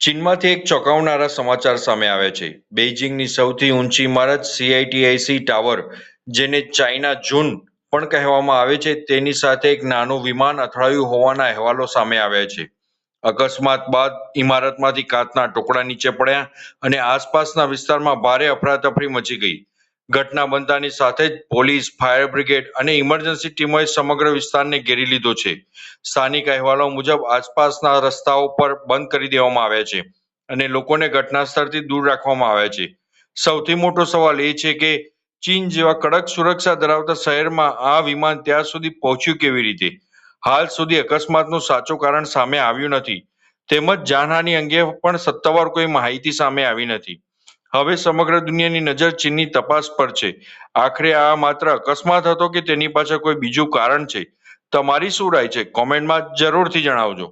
ચીનમાંથી એક ચોંકાવનારા સમાચાર સામે આવ્યા છે. બેઇજિંગની સૌથી ઊંચી ઇમારત CITIC ટાવર, જેને ચાઇના જૂન પણ કહેવામાં આવે છે, તેની સાથે એક નાનું વિમાન અથડાયું હોવાના અહેવાલો સામે આવ્યા છે. અકસ્માત બાદ ઇમારતમાંથી કાચના ટુકડા નીચે પડ્યા અને આસપાસના વિસ્તારમાં ભારે અફરાતફરી મચી ગઈ. ઘટના બનતાની સાથે જ પોલીસ, ફાયર બ્રિગેડ અને ઇમરજન્સી ટીમોએ સમગ્ર વિસ્તારને ઘેરી લીધો છે. સ્થાનિક અહેવાલો મુજબ આસપાસના રસ્તાઓ પર બંધ કરી દેવામાં આવ્યા છે અને લોકોને ઘટના સ્થળથી દૂર રાખવામાં આવ્યા છે. સૌથી મોટો સવાલ એ છે કે ચીન જેવા કડક સુરક્ષા ધરાવતા શહેરમાં આ વિમાન ત્યાં સુધી પહોંચ્યું કેવી રીતે? હાલ સુધી અકસ્માતનું સાચું કારણ સામે આવ્યું નથી, તેમજ જાનહાનિ અંગે પણ સત્તાવાર કોઈ માહિતી સામે આવી નથી. હવે સમગ્ર દુનિયાની નજર ચીનની તપાસ પર છે. આખરે આ માત્ર અકસ્માત હતો કે તેની પાછળ કોઈ બીજું કારણ છે? તમારી શું રાય છે? કોમેન્ટમાં જરૂરથી જણાવજો.